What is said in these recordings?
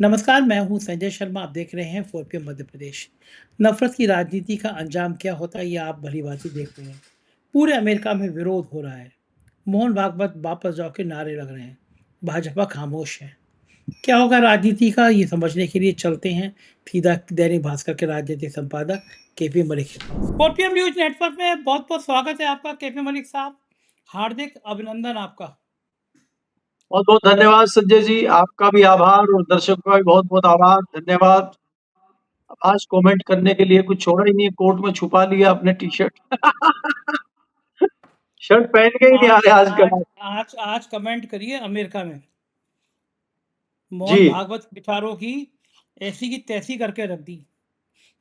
नमस्कार, मैं हूं संजय शर्मा। आप देख रहे हैं 4PM मध्य प्रदेश। नफरत की राजनीति का अंजाम क्या होता है, ये आप भलीभांति देख रहे हैं। पूरे अमेरिका में विरोध हो रहा है। मोहन भागवत वापस जाओ के नारे लग रहे हैं। भाजपा खामोश है। क्या होगा राजनीति का, ये समझने के लिए चलते हैं सीधा दैनिक भास्कर के राजनीतिक संपादक केपी मलिक के पास। 4PM न्यूज नेटवर्क में बहुत बहुत स्वागत है आपका केपी मलिक साहब। हार्दिक अभिनंदन आपका। बहुत बहुत धन्यवाद संजय जी, आपका भी आभार और दर्शकों का भी बहुत बहुत आभार, धन्यवाद। आज कमेंट करने के लिए कुछ छोड़ा ही नहीं, कोर्ट में छुपा लिया अपने टी शर्ट। शर्ट पहन के ही नहीं आ आज रहे आज आजकल। आज आज कमेंट करिए अमेरिका में जी मोहन भागवत विचारों की ऐसी की तैसी करके रख दी।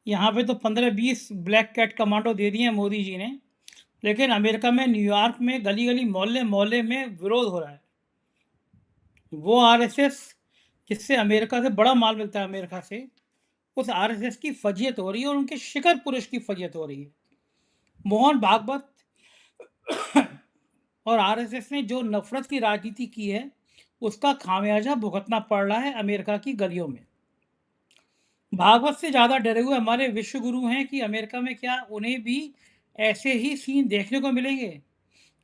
यहाँ पे तो 15-20 ब्लैक कैट कमांडो दे दिए हैं मोदी जी ने। लेकिन अमेरिका में, न्यूयॉर्क में गली गली मोहल्ले मोहल्ले में विरोध हो रहा है। वो आरएसएस जिससे अमेरिका से बड़ा माल मिलता है, अमेरिका से, उस आरएसएस की फजीयत हो रही है और उनके शिखर पुरुष की फजीयत हो रही है। मोहन भागवत और आरएसएस ने जो नफरत की राजनीति की है, उसका खामियाजा भुगतना पड़ रहा है अमेरिका की गलियों में। भागवत से ज़्यादा डरे हुए हमारे विश्व गुरु हैं कि अमेरिका में क्या उन्हें भी ऐसे ही सीन देखने को मिलेंगे।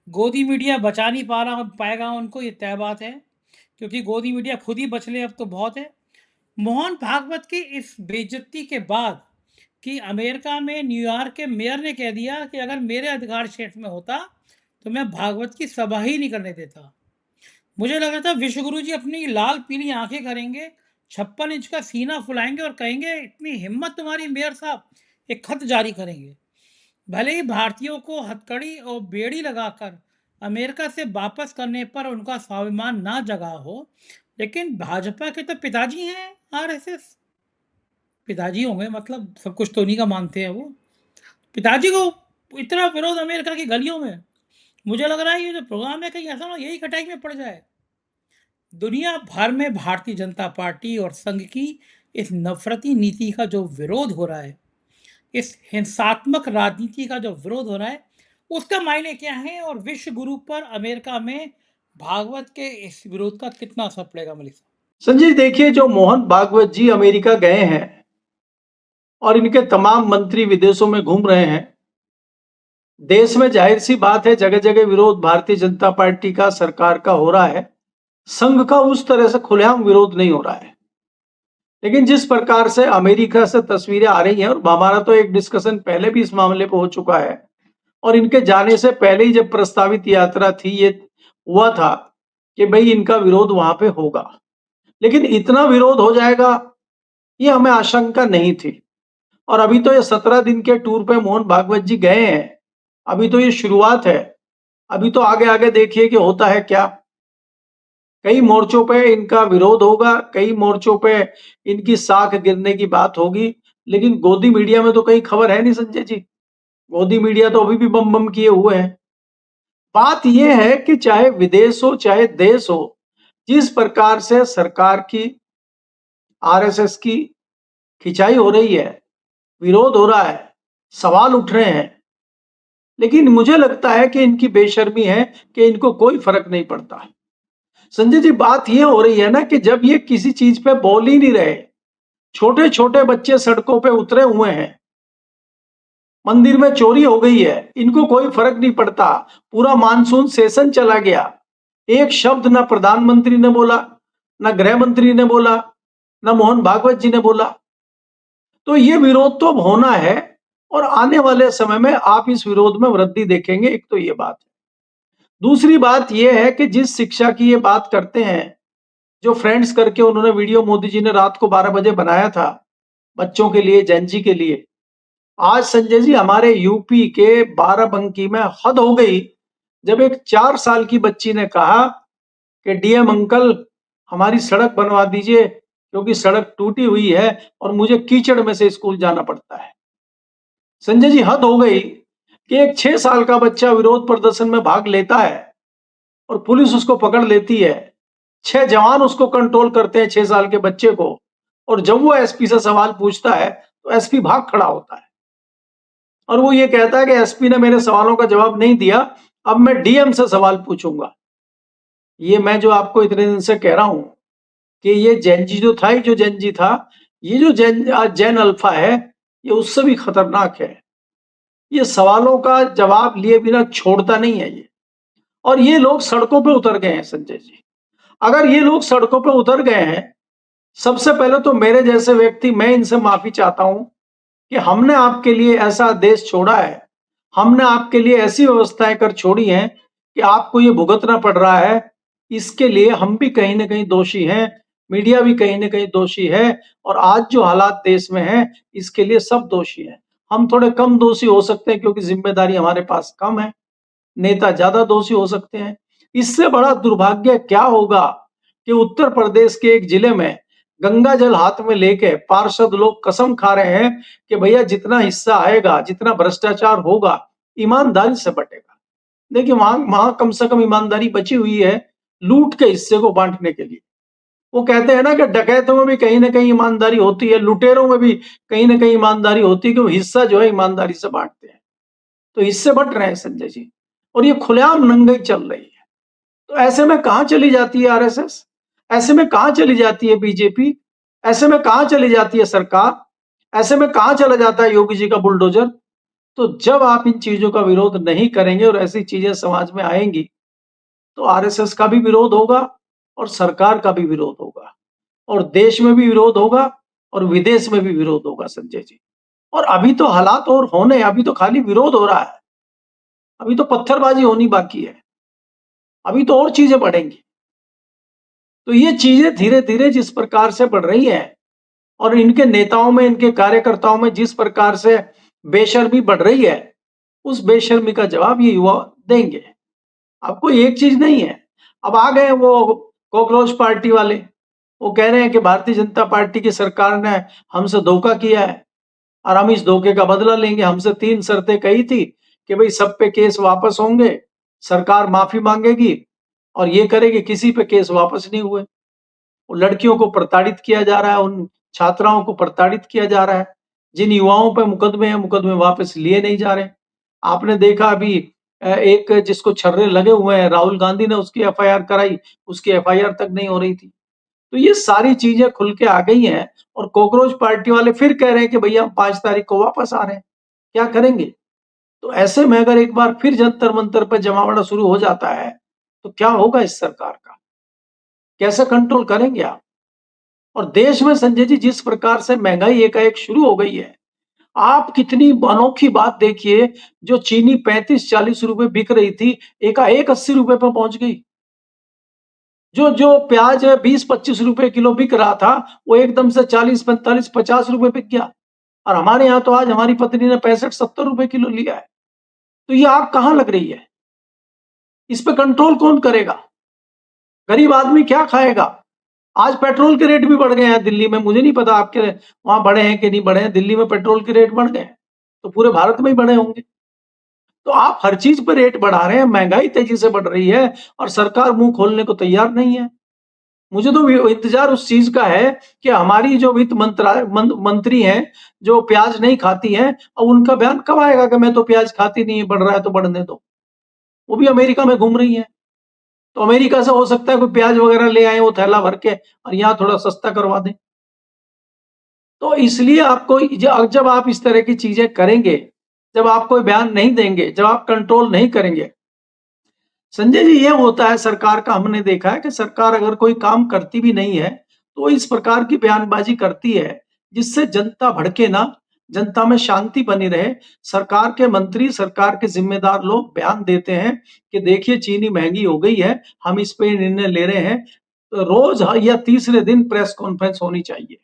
गोदी मीडिया बचा नहीं पाएगा उनको, ये तय बात है, क्योंकि गोदी मीडिया खुद ही बच ले अब तो बहुत है। मोहन भागवत की इस बेइज्जती के बाद कि अमेरिका में न्यूयॉर्क के मेयर ने कह दिया कि अगर मेरे अधिकार क्षेत्र में होता तो मैं भागवत की सभा ही नहीं करने देता। मुझे लग रहा था विश्वगुरु जी अपनी लाल पीली आंखें करेंगे, 56 इंच का सीना फुलाएंगे और कहेंगे, इतनी हिम्मत तुम्हारी मेयर साहब, एक खत जारी करेंगे। भले ही भारतीयों को हथकड़ी और बेड़ी लगाकर अमेरिका से वापस करने पर उनका स्वाभिमान ना जगा हो, लेकिन भाजपा के तो पिताजी हैं आरएसएस। पिताजी होंगे मतलब सब कुछ तो उन्हीं का मानते हैं वो। पिताजी को इतना विरोध अमेरिका की गलियों में। मुझे लग रहा है ये जो प्रोग्राम है कहीं ऐसा ना यही कटाई में पड़ जाए। दुनिया भर में भारतीय जनता पार्टी और संघ की इस नफरती नीति का जो विरोध हो रहा है, इस हिंसात्मक राजनीति का जो विरोध हो रहा है, उसका मायने क्या है और विश्व गुरु पर अमेरिका में भागवत के इस विरोध का कितना असर पड़ेगा मलिक साहब? संजय जी, देखिए जो मोहन भागवत जी अमेरिका गए हैं और इनके तमाम मंत्री विदेशों में घूम रहे हैं। देश में जाहिर सी बात है जगह जगह विरोध भारतीय जनता पार्टी का, सरकार का हो रहा है। संघ का उस तरह से खुलेआम विरोध नहीं हो रहा है, लेकिन जिस प्रकार से अमेरिका से तस्वीरें आ रही हैं, और हमारा तो एक डिस्कशन पहले भी इस मामले पर हो चुका है, और इनके जाने से पहले ही जब प्रस्तावित यात्रा थी, ये हुआ था कि भाई इनका विरोध वहां पे होगा, लेकिन इतना विरोध हो जाएगा ये हमें आशंका नहीं थी। और अभी तो ये 17 दिन के टूर पे मोहन भागवत जी गए हैं, अभी तो ये शुरुआत है। अभी तो आगे आगे देखिए कि होता है क्या। कई मोर्चों पे इनका विरोध होगा, कई मोर्चों पे इनकी साख गिरने की बात होगी, लेकिन गोदी मीडिया में तो कहीं खबर है नहीं संजय जी। गोदी मीडिया तो अभी भी बम बम किए हुए हैं। बात यह है कि चाहे विदेश हो चाहे देश हो, जिस प्रकार से सरकार की, आरएसएस की खिंचाई हो रही है, विरोध हो रहा है, सवाल उठ रहे हैं, लेकिन मुझे लगता है कि इनकी बेशर्मी है कि इनको कोई फर्क नहीं पड़ता। संजय जी, बात यह हो रही है ना कि जब ये किसी चीज पे बोल ही नहीं रहे, छोटे छोटे बच्चे सड़कों पे उतरे हुए हैं, मंदिर में चोरी हो गई है, इनको कोई फर्क नहीं पड़ता। पूरा मानसून सेशन चला गया, एक शब्द ना प्रधानमंत्री ने बोला, ना गृह मंत्री ने बोला, ना मोहन भागवत जी ने बोला। तो ये विरोध तो अब होना है और आने वाले समय में आप इस विरोध में वृद्धि देखेंगे। एक तो ये बात है। दूसरी बात यह है कि जिस शिक्षा की ये बात करते हैं, जो फ्रेंड्स करके उन्होंने वीडियो मोदी जी ने रात को 12 बजे बनाया था बच्चों के लिए, जेनजी के लिए, आज संजय जी हमारे यूपी के बाराबंकी में हद हो गई जब एक 4 साल की बच्ची ने कहा कि डीएम अंकल हमारी सड़क बनवा दीजिए क्योंकि सड़क टूटी हुई है और मुझे कीचड़ में से स्कूल जाना पड़ता है। संजय जी, हद हो गई कि एक 6 साल का बच्चा विरोध प्रदर्शन में भाग लेता है और पुलिस उसको पकड़ लेती है। 6 जवान उसको कंट्रोल करते हैं, 6 साल के बच्चे को, और जब वो एसपी से सवाल पूछता है तो एसपी भाग खड़ा होता है और वो ये कहता है कि एसपी ने मेरे सवालों का जवाब नहीं दिया, अब मैं डीएम से सवाल पूछूंगा। ये मैं जो आपको इतने दिन से कह रहा हूं कि ये जेनजी जो था, जो जेनजी था, ये जो जेन अल्फा है, ये उससे भी खतरनाक है। ये सवालों का जवाब लिए बिना छोड़ता नहीं है ये। और ये लोग सड़कों पे उतर गए हैं संजय जी। अगर ये लोग सड़कों पे उतर गए हैं, सबसे पहले तो मेरे जैसे व्यक्ति, मैं इनसे माफी चाहता हूं कि हमने आपके लिए ऐसा देश छोड़ा है, हमने आपके लिए ऐसी व्यवस्थाएं कर छोड़ी हैं कि आपको ये भुगतना पड़ रहा है। इसके लिए हम भी कहीं ना कहीं दोषी हैं, मीडिया भी कहीं ना कहीं दोषी है, और आज जो हालात देश में हैं इसके लिए सब दोषी हैं। हम थोड़े कम दोषी हो सकते हैं क्योंकि जिम्मेदारी हमारे पास कम है, नेता ज्यादा दोषी हो सकते हैं। इससे बड़ा दुर्भाग्य क्या होगा कि उत्तर प्रदेश के एक जिले में गंगा जल हाथ में लेके पार्षद लोग कसम खा रहे हैं कि भैया जितना हिस्सा आएगा, जितना भ्रष्टाचार होगा, ईमानदारी से बटेगा। देखिए वहां वहां कम से कम ईमानदारी बची हुई है लूट के हिस्से को बांटने के लिए। वो कहते हैं ना कि डकैतों में भी कहीं ना कहीं ईमानदारी होती है, लुटेरों में भी कहीं ना कहीं ईमानदारी होती है कि वो हिस्सा जो है ईमानदारी से बांटते हैं। तो इससे बट रहे हैं संजय जी, और ये खुलेआम नंगाई चल रही है। तो ऐसे में कहां चली जाती है आरएसएस, ऐसे में कहां चली जाती है बीजेपी, ऐसे में कहां चली जाती है सरकार, ऐसे में कहां चला जाता है योगी जी का बुलडोजर। तो जब आप इन चीजों का विरोध नहीं करेंगे और ऐसी चीजें समाज में आएंगी तो आरएसएस का भी विरोध होगा और सरकार का भी विरोध होगा, और देश में भी विरोध होगा और विदेश में भी विरोध होगा संजय जी। और अभी तो हालात और होने, अभी तो खाली विरोध हो रहा है, अभी तो पत्थरबाजी होनी बाकी है, अभी तो और चीजें बढ़ेंगी। तो ये चीजें धीरे धीरे जिस प्रकार से बढ़ रही हैं और इनके नेताओं में, इनके कार्यकर्ताओं में जिस प्रकार से बेशर्मी बढ़ रही है, उस बेशर्मी का जवाब ये युवा देंगे। आपको एक चीज नहीं है, अब आ गए वो कॉकरोच पार्टी वाले, वो कह रहे हैं कि भारतीय जनता पार्टी की सरकार ने हमसे धोखा किया है और हम इस धोखे का बदला लेंगे। हमसे 3 शर्तें कही थी कि भाई सब पे केस वापस होंगे, सरकार माफी मांगेगी और ये करेगी, किसी पे केस वापस नहीं हुए। लड़कियों को प्रताड़ित किया जा रहा है, उन छात्राओं को प्रताड़ित किया जा रहा है, जिन युवाओं पर मुकदमे हैं, मुकदमे वापस लिए नहीं जा रहे। आपने देखा अभी एक जिसको छर्रे लगे हुए हैं, राहुल गांधी ने उसकी एफआईआर कराई, उसकी एफआईआर तक नहीं हो रही थी। तो ये सारी चीजें खुल के आ गई हैं और कॉकरोच पार्टी वाले फिर कह रहे हैं कि भैया हम 5 तारीख को वापस आ रहे हैं। क्या करेंगे? तो ऐसे में अगर एक बार फिर जंतर मंतर पर जमावड़ा शुरू हो जाता है तो क्या होगा इस सरकार का? कैसे कंट्रोल करेंगे आप? और देश में संजय जी जिस प्रकार से महंगाई एकाएक शुरू हो गई है, आप कितनी अनोखी बात देखिए, जो चीनी 35-40 रुपए बिक रही थी, एकाएक 80 रुपए पे पहुंच गई। जो जो प्याज 20-25 रुपए किलो बिक रहा था, वो एकदम से 40-45-50 रुपए बिक गया। और हमारे यहाँ तो आज हमारी पत्नी ने 65-70 रुपए किलो लिया है। तो ये आग कहाँ लग रही है? इस पे कंट्रोल कौन करेगा? गरीब आदमी क्या खाएगा? आज पेट्रोल के रेट भी बढ़ गए हैं दिल्ली में, मुझे नहीं पता आपके वहां बढ़े हैं कि नहीं बढ़े हैं। दिल्ली में पेट्रोल के रेट बढ़ गए हैं, तो पूरे भारत में ही बढ़े होंगे। तो आप हर चीज पर रेट बढ़ा रहे हैं, महंगाई तेजी से बढ़ रही है और सरकार मुंह खोलने को तैयार नहीं है। मुझे तो इंतजार उस चीज का है कि हमारी जो वित्त मंत्री हैं, जो प्याज नहीं खाती हैं, अब उनका बयान कब आएगा कि मैं तो प्याज खाती नहीं, बढ़ रहा है तो बढ़ने दो। वो भी अमेरिका में घूम रही है, तो अमेरिका से हो सकता है कोई प्याज वगैरह ले आए वो थैला भर के और यहाँ थोड़ा सस्ता करवा दें। तो इसलिए आपको जब आप इस तरह की चीजें करेंगे, जब आप कोई बयान नहीं देंगे, जब आप कंट्रोल नहीं करेंगे, संजय जी ये होता है सरकार का। हमने देखा है कि सरकार अगर कोई काम करती भी नहीं है तो इस प्रकार की बयानबाजी करती है जिससे जनता भड़के ना, जनता में शांति बनी रहे। सरकार के मंत्री, सरकार के जिम्मेदार लोग बयान देते हैं कि देखिए चीनी महंगी हो गई है, हम इस पे निर्णय ले रहे हैं। तो रोज या तीसरे दिन प्रेस कॉन्फ्रेंस होनी चाहिए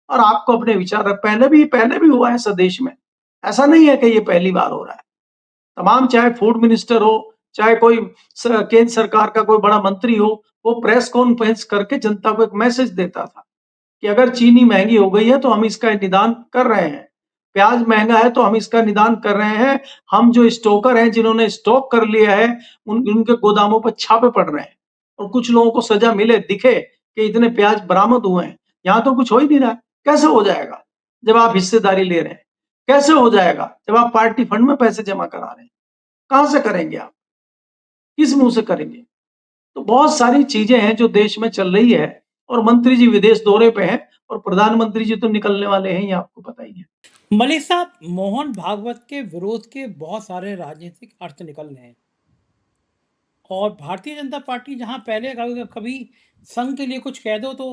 और आपको अपने विचार रख। पहले भी हुआ है स्वदेश में, ऐसा नहीं है कि ये पहली बार हो रहा है। तमाम, चाहे फूड मिनिस्टर हो, चाहे कोई केंद्र सरकार का कोई बड़ा मंत्री हो, वो प्रेस कॉन्फ्रेंस करके जनता को एक मैसेज देता था कि अगर चीनी महंगी हो गई है तो हम इसका निदान कर रहे हैं, प्याज महंगा है तो हम इसका निदान कर रहे हैं। हम जो स्टोकर हैं, जिन्होंने स्टॉक कर लिया है, उनके गोदामों पर छापे पड़ रहे हैं और कुछ लोगों को सजा मिले, दिखे कि इतने प्याज बरामद हुए हैं। यहाँ तो कुछ हो ही नहीं रहा है। कैसे हो जाएगा जब आप हिस्सेदारी ले रहे हैं? कैसे हो जाएगा जब आप पार्टी फंड में पैसे जमा करा रहे हैं? कहां से करेंगे आप? किस मुंह से करेंगे? तो बहुत सारी चीजें हैं जो देश में चल रही है और मंत्री जी विदेश दौरे पे हैं और प्रधानमंत्री जी तो निकलने वाले हैं, ये आपको पता ही है। मलिक साहब, मोहन भागवत के विरोध के बहुत सारे राजनीतिक अर्थ निकल रहे हैं और भारतीय जनता पार्टी जहां पहले कभी कभी संघ के लिए कुछ कह दो तो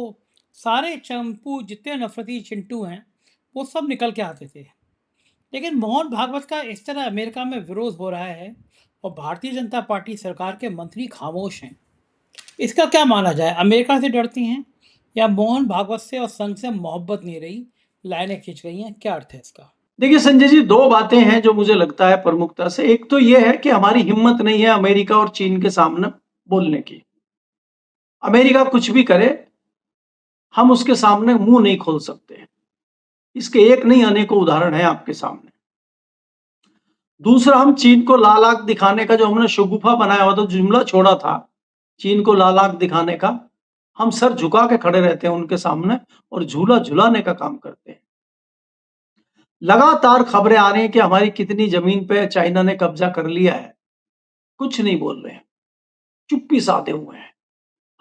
सारे चंपू जितने नफरती चिंटू हैं वो सब निकल के आते थे। लेकिन मोहन भागवत का इस तरह अमेरिका में विरोध हो रहा है और भारतीय जनता पार्टी सरकार के मंत्री खामोश हैं। इसका क्या माना जाए? अमेरिका से डरती हैं या मोहन भागवत से और संघ से मोहब्बत नहीं रही, लाइनें खींच गई हैं? क्या अर्थ है इसका? देखिए संजय जी, दो बातें हैं जो मुझे लगता है प्रमुखता से। एक तो ये है कि हमारी हिम्मत नहीं है अमेरिका और चीन के सामने बोलने की। अमेरिका कुछ भी करे, हम उसके सामने मुंह नहीं खोल सकते। इसके एक नहीं अनेकों उदाहरण है आपके सामने। दूसरा, हम चीन को लाल आंख दिखाने का जो हमने शगुफा बनाया हुआ था, जुमला छोड़ा था चीन को लाल आंख दिखाने का, हम सर झुका के खड़े रहते हैं उनके सामने और झूला झुलाने का काम करते हैं। लगातार खबरें आ रही हैं कि हमारी कितनी जमीन पे चाइना ने कब्जा कर लिया है, कुछ नहीं बोल रहे हैं, चुप्पी साधे हुए हैं।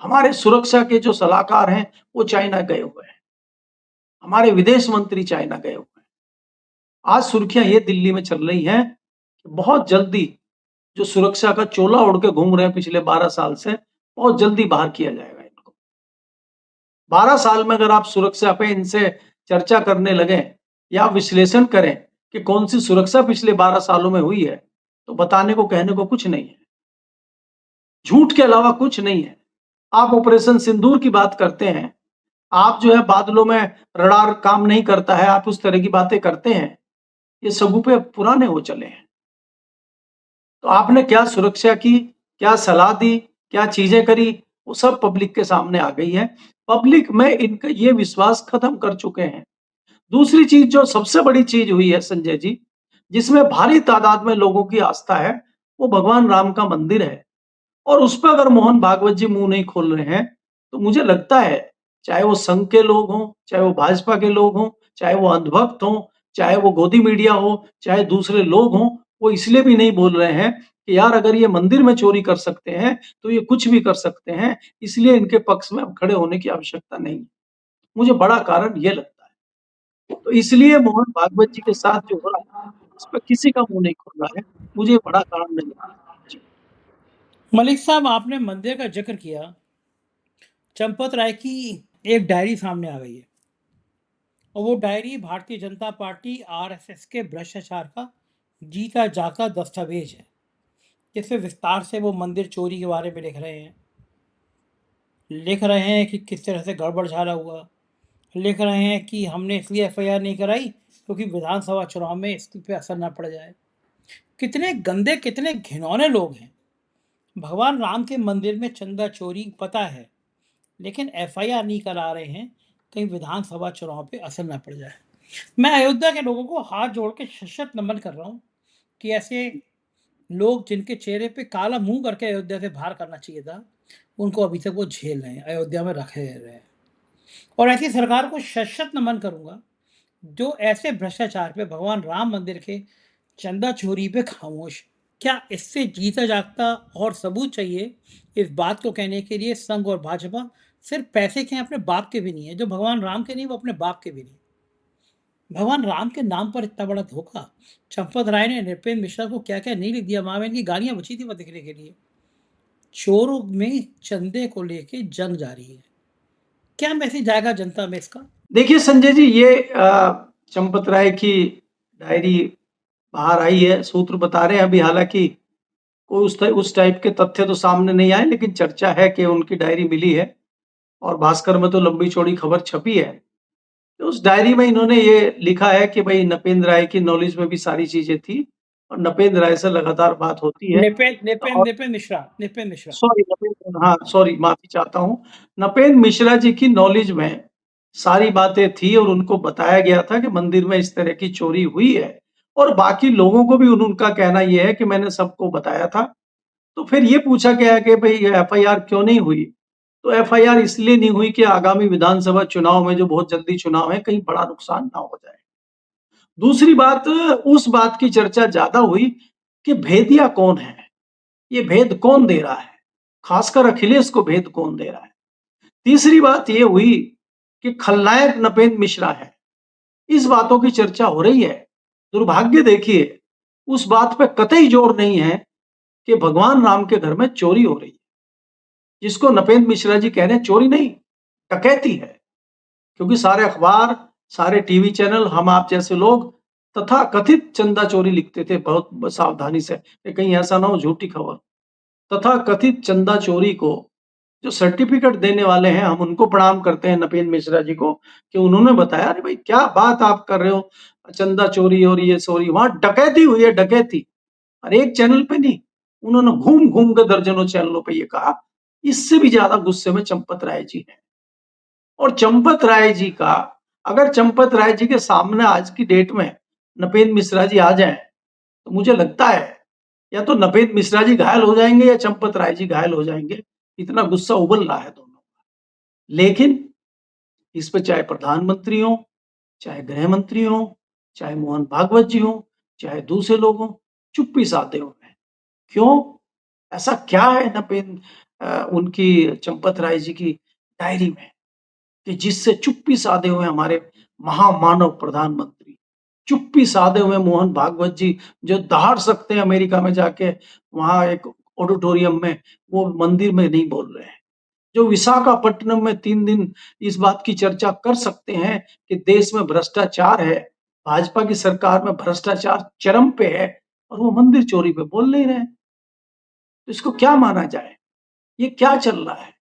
हमारे सुरक्षा के जो सलाहकार हैं वो चाइना गए हुए हैं, हमारे विदेश मंत्री चाइना गए हुए हैं। आज सुर्खियां ये दिल्ली में चल रही हैं कि बहुत जल्दी जो सुरक्षा का चोला ओढ़ के घूम रहे हैं पिछले 12 साल से, बहुत जल्दी बाहर किया जाएगा इनको। 12 साल में अगर आप सुरक्षा पे इनसे चर्चा करने लगे या विश्लेषण करें कि कौन सी सुरक्षा पिछले 12 सालों में हुई है, तो बताने को कहने को कुछ नहीं है। झूठ के अलावा कुछ नहीं है। आप ऑपरेशन सिंदूर की बात करते हैं, आप जो है बादलों में रडार काम नहीं करता है, आप उस तरह की बातें करते हैं। ये सगुफे पुराने हो चले हैं। तो आपने क्या सुरक्षा की, क्या सलाह दी, क्या चीजें करी, वो सब पब्लिक के सामने आ गई है। पब्लिक में इनका ये विश्वास खत्म कर चुके हैं। दूसरी चीज जो सबसे बड़ी चीज हुई है संजय जी, जिसमें भारी तादाद में लोगों की आस्था है, वो भगवान राम का मंदिर है। और उस पर अगर मोहन भागवत जी मुंह नहीं खोल रहे हैं, तो मुझे लगता है चाहे वो संघ के लोग हों, चाहे वो भाजपा के लोग हों, चाहे वो अंधभक्त हों, चाहे वो गोदी मीडिया हो, चाहे दूसरे लोग हों, वो इसलिए भी नहीं बोल रहे हैं कि यार अगर ये मंदिर में चोरी कर सकते हैं तो ये कुछ भी कर सकते हैं, इसलिए इनके पक्ष में अब खड़े होने की आवश्यकता नहीं है। मुझे बड़ा कारण ये लगता है। तो इसलिए मोहन भागवत जी के साथ जो हो रहा है, उस पर किसी का मुंह नहीं खुल रहा है। मुझे बड़ा कारण नहीं लगता। जी। मलिक साहब, आपने मंदिर का जिक्र किया। चंपत राय की एक डायरी सामने आ गई है और वो diary Bharatiya Janata party RSS के भ्रष्टाचार का जीता जागता दस्तावेज है, जिसमें विस्तार से वो मंदिर चोरी के बारे में लिख रहे हैं कि किस तरह से गड़बड़ झाला हुआ। लिख रहे हैं कि हमने इसलिए एफआईआर नहीं कराई क्योंकि विधानसभा चुनाव में इस पे असर ना पड़ जाए। कितने गंदे, कितने घिनौने लोग हैं। भगवान राम के मंदिर में चंदा चोरी पता है, लेकिन एफआईआर नहीं करा रहे हैं कहीं विधानसभा चुनाव पे असर ना पड़ जाए। मैं अयोध्या के लोगों को हाथ जोड़ के शत नमन कर रहा हूँ कि ऐसे लोग जिनके चेहरे पे काला मुंह करके अयोध्या से बाहर करना चाहिए था, उनको अभी तक वो झेल रहे हैं, अयोध्या में रखे रहे हैं। और ऐसी सरकार को शत नमन करूंगा जो ऐसे भ्रष्टाचार पे, भगवान राम मंदिर के चंदा चोरी पे खामोश। क्या इससे जीता जागता और सबूत चाहिए इस बात को कहने के लिए संघ और भाजपा सिर्फ पैसे के हैं, अपने बाप के भी नहीं है। जो भगवान राम के नहीं, वो अपने बाप के भी नहीं। भगवान राम के नाम पर इतना बड़ा धोखा। चंपत राय ने नृपेंद्र मिश्रा को क्या क्या नहीं लिख दिया, माँ बहन की गालियां बची थी वो दिखने के लिए। चोरों में चंदे को लेके जंग जारी है। क्या मैसेज जाएगा जनता में इसका? देखिए संजय जी, ये चंपत राय की डायरी बाहर आई है, सूत्र बता रहे हैं। अभी हालांकि कोई उस टाइप के तथ्य तो सामने नहीं आए, लेकिन चर्चा है कि उनकी डायरी मिली है और भास्कर में तो लंबी चौड़ी खबर छपी है। तो उस डायरी में इन्होंने ये लिखा है कि भाई नपेंद्र राय की नॉलेज में भी सारी चीजें थी और नपेंद्र राय से लगातार बात होती है। और नृपेंद्र मिश्रा। सॉरी, नपेंद्र, हाँ सॉरी, माफी चाहता हूँ। नपेंद्र मिश्रा जी की नॉलेज में सारी बातें थी और उनको बताया गया था कि मंदिर में इस तरह की चोरी हुई है। और बाकी लोगों को भी उनका कहना यह है कि मैंने सबको बताया था। तो फिर ये पूछा गया है कि भाई एफआईआर क्यों नहीं हुई? तो एफआईआर इसलिए नहीं हुई कि आगामी विधानसभा चुनाव में, जो बहुत जल्दी चुनाव है, कहीं बड़ा नुकसान ना हो जाए। दूसरी बात, उस बात की चर्चा ज्यादा हुई कि भेदिया कौन है, ये भेद कौन दे रहा है, खासकर अखिलेश को भेद कौन दे रहा है। तीसरी बात ये हुई कि खलनायक नपेंद्र मिश्रा है। इस बातों की चर्चा हो रही है। दुर्भाग्य देखिए, उस बात पे कतई जोर नहीं है कि भगवान राम के घर में चोरी हो रही है, जिसको नपेंद्र मिश्रा जी कह रहे हैं चोरी नहीं, डकैती है। क्योंकि सारे अखबार, सारे टीवी चैनल, हम आप जैसे लोग तथा कथित चंदा चोरी लिखते थे बहुत सावधानी से कि कहीं ऐसा ना हो झूठी खबर। तथा कथित चंदा चोरी को जो सर्टिफिकेट देने वाले हैं, हम उनको प्रणाम करते हैं नपेंद्र मिश्रा जी को कि उन्होंने बताया, अरे भाई क्या बात आप कर रहे हो, चंदा चोरी और ये चोरी, वहां डकैती हुई है, डकैती। और एक चैनल पे नहीं, उन्होंने घूम घूम के दर्जनों चैनलों पे ये कहा। इससे भी ज्यादा गुस्से में चंपत राय जी हैं। और चंपत राय जी का, अगर चंपत राय जी के सामने आज की डेट में नपेंद्र मिश्रा जी आ जाएं, तो मुझे लगता है या तो नपेंद्र मिश्रा जी घायल हो जाएंगे या चंपत राय जी घायल हो जाएंगे। इतना गुस्सा उबल रहा है दोनों। लेकिन इस पे चाहे प्रधानमंत्री हो, चाहे गृह मंत्री हो, चाहे मोहन भागवत जी हो, चाहे दूसरे लोग हो, चुप्पी साधे हुए हैं। क्यों? ऐसा क्या है उनकी चंपत राय जी की डायरी में कि जिससे चुप्पी साधे हुए हमारे महामानव प्रधानमंत्री, चुप्पी साधे हुए मोहन भागवत जी, जो दहाड़ सकते हैं अमेरिका में जाके, वहां एक ऑडिटोरियम में, वो मंदिर में नहीं बोल रहे हैं। जो विशाखापट्टनम में 3 दिन इस बात की चर्चा कर सकते हैं कि देश में भ्रष्टाचार है, भाजपा की सरकार में भ्रष्टाचार चरम पे है, और वो मंदिर चोरी पे बोल नहीं रहे। तो इसको क्या माना जाए? ये क्या चल रहा है?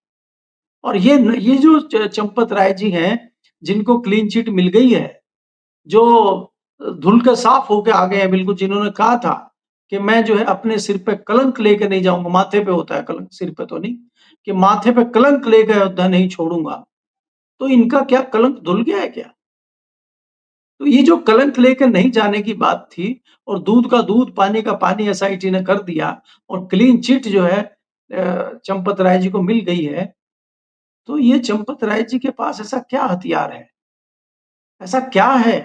और ये जो चंपत राय जी हैं, जिनको क्लीन चिट मिल गई है, जो धुल के साफ होके आ गए हैं बिल्कुल, जिन्होंने कहा था कि मैं जो है अपने सिर पे कलंक लेके नहीं जाऊंगा, माथे पे होता है कलंक, सिर पे तो नहीं, कि माथे पे कलंक लेके अयोध्या नहीं छोड़ूंगा। तो इनका क्या कलंक धुल गया है क्या? तो ये जो कलंक लेकर नहीं जाने की बात थी, और दूध का दूध, पानी का पानी एसआईटी ने कर दिया, और क्लीन चिट जो है चंपत राय जी को मिल गई है, तो ये चंपत राय जी के पास ऐसा क्या हथियार है? ऐसा क्या है?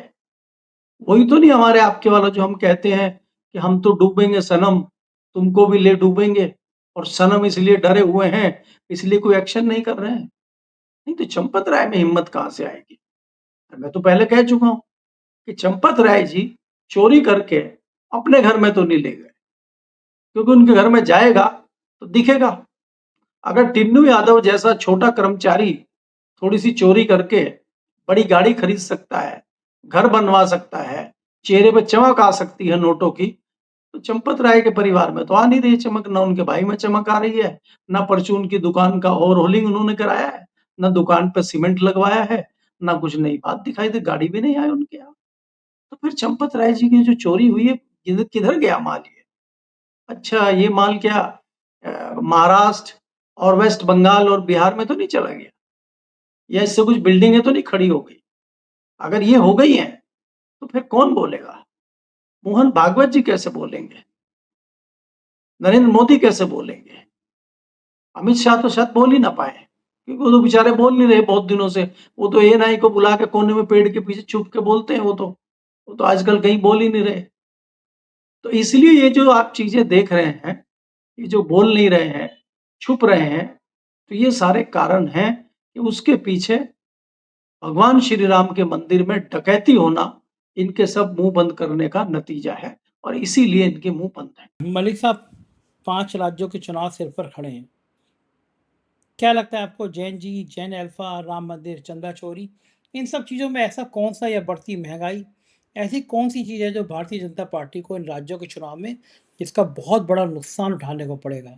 वही तो नहीं हमारे आपके वाला जो हम कहते हैं कि हम तो डूबेंगे सनम, तुमको भी ले डूबेंगे, और सनम इसलिए डरे हुए हैं, इसलिए कोई एक्शन नहीं कर रहे हैं। नहीं तो चंपत राय में हिम्मत कहां से आएगी? मैं तो पहले कह चुका हूं कि चंपत राय जी चोरी करके अपने घर में तो नहीं ले गए, क्योंकि उनके घर में जाएगा तो दिखेगा। अगर टिन्नू यादव जैसा छोटा कर्मचारी थोड़ी सी चोरी करके बड़ी गाड़ी खरीद सकता है, घर बनवा सकता है, चेहरे पे चमक आ सकती है नोटों की, तो चंपत राय के परिवार में तो आ नहीं रही चमक। ना उनके भाई में चमक आ रही है, ना परचून की दुकान का ओवरहोलिंग उन्होंने कराया है, ना दुकान पे सीमेंट लगवाया है, ना कुछ नई बात दिखाई दे, गाड़ी भी नहीं आई उनके यहाँ। तो फिर चंपत राय जी की जो चोरी हुई है, किधर किधर गया माल ये? अच्छा, ये माल क्या महाराष्ट्र और वेस्ट बंगाल और बिहार में तो नहीं चला गया? या इससे कुछ बिल्डिंगें तो नहीं खड़ी हो गई? अगर ये हो गई हैं, तो फिर कौन बोलेगा? मोहन भागवत जी कैसे बोलेंगे? नरेंद्र मोदी कैसे बोलेंगे? अमित शाह तो शायद बोल ही ना पाए, क्योंकि वो तो बेचारे बोल नहीं रहे बहुत दिनों से। वो तो एएनआई को बुला के कोने में पेड़ के पीछे छुप के बोलते हैं। वो तो आजकल कहीं बोल ही नहीं रहे। तो इसलिए ये जो आप चीजें देख रहे हैं, ये जो बोल नहीं रहे हैं, छुप रहे हैं, तो ये सारे कारण हैं कि उसके पीछे भगवान श्री राम के मंदिर में डकैती होना इनके सब मुंह बंद करने का नतीजा है, और इसीलिए इनके मुंह बंद है। मलिक साहब, 5 राज्यों के चुनाव सिर पर खड़े हैं। क्या लगता है आपको, जैन जी, जैन अल्फा, राम मंदिर, चंदा चोरी, इन सब चीज़ों में ऐसा कौन सा, या बढ़ती महंगाई, ऐसी कौन सी चीज़ है जो भारतीय जनता पार्टी को इन राज्यों के चुनाव में जिसका बहुत बड़ा नुकसान उठाने को पड़ेगा?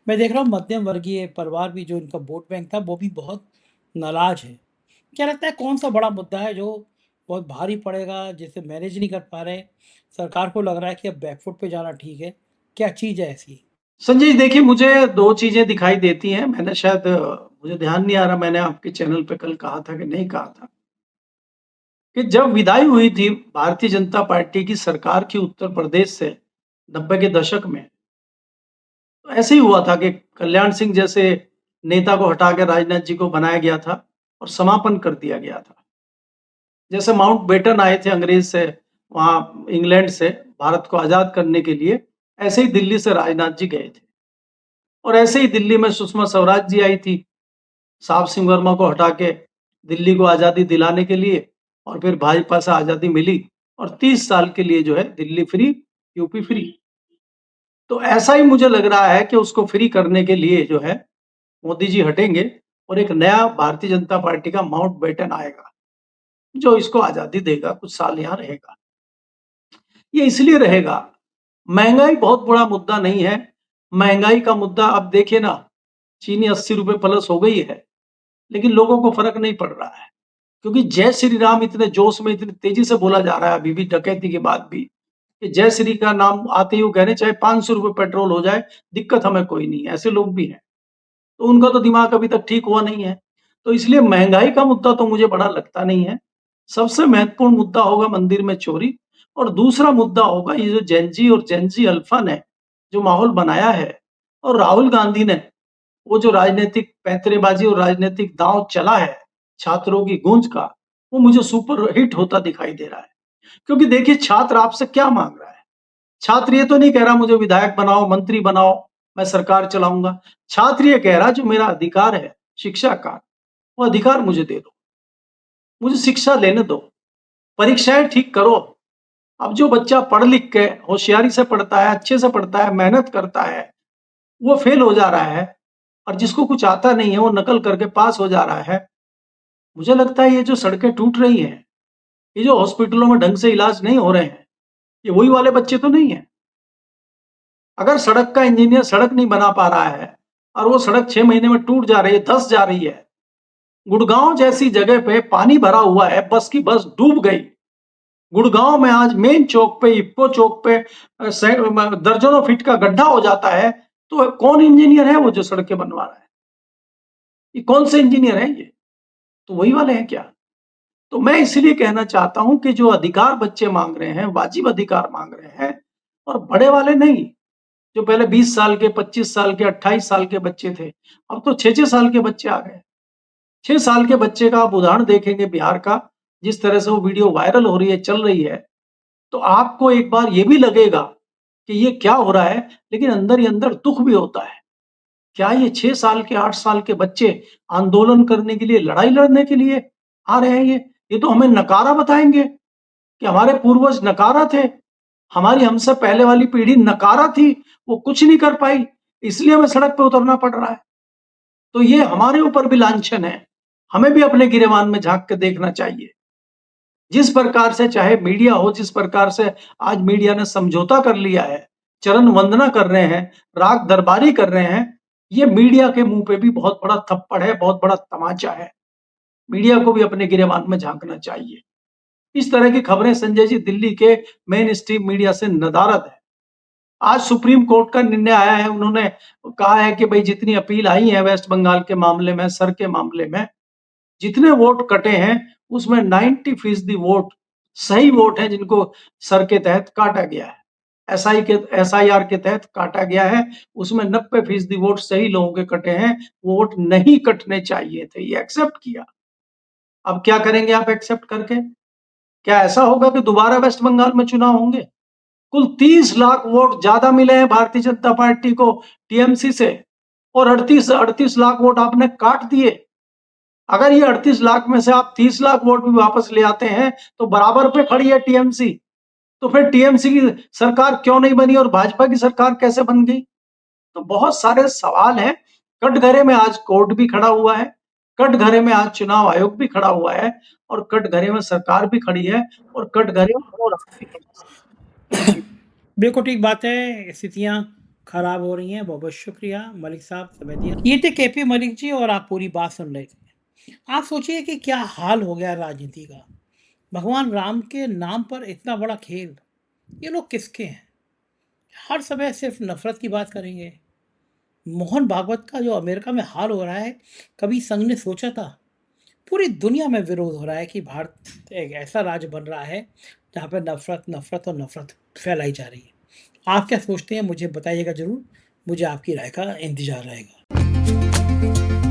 मैं देख रहा हूँ मध्यम वर्गीय परिवार भी, जो इनका वोट बैंक था, वो भी बहुत नाराज है। क्या लगता है कौन सा बड़ा मुद्दा है जो बहुत भारी पड़ेगा, जिसे मैनेज नहीं कर पा रहे, सरकार को लग रहा है कि अब बैकफुट पे जाना ठीक है? क्या चीज़ है ऐसी? संजय जी, देखिए, मुझे दो चीजें दिखाई देती हैं। मैंने शायद मुझे ध्यान नहीं आ रहा, मैंने आपके चैनल पे कल कहा था कि नहीं कहा था, कि जब विदाई हुई थी भारतीय जनता पार्टी की सरकार की उत्तर प्रदेश से 90 के दशक में, तो ऐसे ही हुआ था कि कल्याण सिंह जैसे नेता को हटा के राजनाथ जी को बनाया गया था और समापन कर दिया गया था। जैसे माउंट बेटन आए थे अंग्रेज से, वहां इंग्लैंड से भारत को आजाद करने के लिए, ऐसे ही दिल्ली से राजनाथ जी गए थे, और ऐसे ही दिल्ली में सुषमा स्वराज जी आई थी। साहब सिंह वर्मा को हटा के दिल्ली को आज़ादी दिलाने के लिए, और फिर भाजपा से आज़ादी मिली और 30 साल के लिए जो है दिल्ली फ्री, यूपी फ्री। तो ऐसा ही मुझे लग रहा है कि उसको फ्री करने के लिए जो है मोदी जी हटेंगे और एक नया भारतीय जनता पार्टी का माउंटबेटन आएगा, जो इसको आज़ादी देगा, कुछ साल यहाँ रहेगा। ये इसलिए रहेगा, महँगाई बहुत बड़ा मुद्दा नहीं है। महँगाई का मुद्दा अब देखिए ना, चीनी 80 रुपए प्लस हो गई है, लेकिन लोगों को फ़र्क नहीं पड़ रहा है, क्योंकि जय श्री राम इतने जोश में, इतनी तेज़ी से बोला जा रहा है अभी भी डकैती के बाद भी, कि जय श्री का नाम आते ही वो कह रहे हैं चाहे 500 रुपए पेट्रोल हो जाए, दिक्कत हमें कोई नहीं है, ऐसे लोग भी हैं। तो उनका तो दिमाग अभी तक ठीक हुआ नहीं है। तो इसलिए महँगाई का मुद्दा तो मुझे बड़ा लगता नहीं है। सबसे महत्वपूर्ण मुद्दा होगा मंदिर में चोरी, और दूसरा मुद्दा होगा ये जो जेन ज़ी अल्फ़ा ने जो माहौल बनाया है, और राहुल गांधी ने वो जो राजनीतिक पैंतरेबाज़ी और राजनीतिक दांव चला है छात्रों की गूंज का, वो मुझे सुपर हिट होता दिखाई दे रहा है। क्योंकि देखिए छात्र आपसे क्या माँग रहा है? छात्र ये तो नहीं कह रहा मुझे विधायक बनाओ, मंत्री बनाओ, मैं सरकार चलाऊँगा। छात्र ये कह रहा जो मेरा अधिकार है शिक्षा का, वो अधिकार मुझे दे दो। मुझे शिक्षा लेने दो, परीक्षाएँ ठीक करो। अब जो बच्चा पढ़ लिख के होशियारी से पढ़ता है, अच्छे से पढ़ता है, मेहनत करता है, वो फेल हो जा रहा है, और जिसको कुछ आता नहीं है वो नकल करके पास हो जा रहा है। मुझे लगता है ये जो सड़कें टूट रही हैं, ये जो हॉस्पिटलों में ढंग से इलाज नहीं हो रहे हैं, ये वही वाले बच्चे तो नहीं हैं। अगर सड़क का इंजीनियर सड़क नहीं बना पा रहा है और वो सड़क 6 महीने में टूट जा रही है, धँस जा रही है, गुड़गांव जैसी जगह पे पानी भरा हुआ है, बस की बस डूब गई। गुड़गांव में आज मेन चौक पे, इफ्को चौक पे दर्जनों फीट का गड्ढा हो जाता है, तो कौन इंजीनियर है वो जो सड़कें बनवा रहा है? ये कौन से इंजीनियर हैं ये? तो वही वाले हैं क्या? तो मैं इसलिए कहना चाहता हूँ कि जो अधिकार बच्चे माँग रहे हैं, वाजिब अधिकार माँग रहे हैं, और बड़े वाले नहीं, जो पहले 20 साल के, 25 साल के, 28 साल के बच्चे थे, अब तो 6-6 साल के बच्चे आ गए। 6 साल के बच्चे का आप उदाहरण देखेंगे बिहार का, जिस तरह से वो वीडियो वायरल हो रही है, चल रही है, तो आपको एक बार ये भी लगेगा कि ये क्या हो रहा है, लेकिन अंदर ही अंदर दुःख भी होता है। क्या ये 6 साल के, 8 साल के बच्चे आंदोलन करने के लिए, लड़ाई लड़ने के लिए आ रहे हैं ये? ये तो हमें नकारा बताएँगे कि हमारे पूर्वज नकारा थे, हमारी हमसे पहले वाली पीढ़ी नकारा थी, वो कुछ नहीं कर पाई, इसलिए हमें सड़क पे उतरना पड़ रहा है। तो ये हमारे ऊपर भी लांछन है, हमें भी अपने गिरेबान में झाँक के देखना चाहिए। जिस प्रकार से चाहे मीडिया हो, जिस प्रकार से आज मीडिया ने समझौता कर लिया है, चरण वंदना कर रहे हैं, राग दरबारी कर रहे हैं, ये मीडिया के मुँह पे भी बहुत बड़ा थप्पड़ है, बहुत बड़ा तमाचा है। मीडिया को भी अपने गिरेबान में झाँकना चाहिए। इस तरह की खबरें संजय जी दिल्ली के मेन स्ट्रीम मीडिया से नदारद है। आज सुप्रीम कोर्ट का निर्णय आया है, उन्होंने कहा है कि भई जितनी अपील आई है वेस्ट बंगाल के मामले में, सर के मामले में, जितने वोट कटे हैं उसमें 90% वोट सही वोट हैं, जिनको सर के तहत काटा गया है। एसआईआर के तहत काटा गया है, उसमें 90% वोट सही लोगों के कटे हैं, वो वोट नहीं कटने चाहिए थे, ये एक्सेप्ट किया। अब क्या करेंगे आप एक्सेप्ट करके? क्या ऐसा होगा कि दोबारा वेस्ट बंगाल में चुनाव होंगे? कुल 30 लाख वोट ज्यादा मिले हैं भारतीय जनता पार्टी को टीएमसी से, और 38 लाख वोट आपने काट दिए। अगर ये 38 लाख में से आप 30 लाख वोट भी वापस ले आते हैं तो बराबर पे खड़ी है टीएमसी। तो फिर टीएमसी की सरकार क्यों नहीं बनी और भाजपा की सरकार कैसे बन गई? तो बहुत सारे सवाल हैं। कटघरे में आज कोर्ट भी खड़ा हुआ है, कटघरे में आज चुनाव आयोग भी खड़ा हुआ है, और कटघरे में सरकार भी खड़ी है, और कटघरे में हो रहा है। बिल्कुल ठीक बात है, स्थितियाँ खराब हो रही हैं। बहुत-बहुत शुक्रिया मलिक साहब, समय दिया। ये थे केपी मलिक जी और आप पूरी बात सुन रहे थे। आप सोचिए कि क्या हाल हो गया राजनीति का। भगवान राम के नाम पर इतना बड़ा खेल, ये लोग किसके हैं? हर समय सिर्फ नफ़रत की बात करेंगे। मोहन भागवत का जो अमेरिका में हाल हो रहा है, कभी संघ ने सोचा था? पूरी दुनिया में विरोध हो रहा है कि भारत एक ऐसा राज्य बन रहा है, जहाँ पे नफ़रत, नफ़रत और नफ़रत फैलाई जा रही है। आप क्या सोचते हैं मुझे बताइएगा ज़रूर, मुझे आपकी राय का इंतज़ार रहेगा।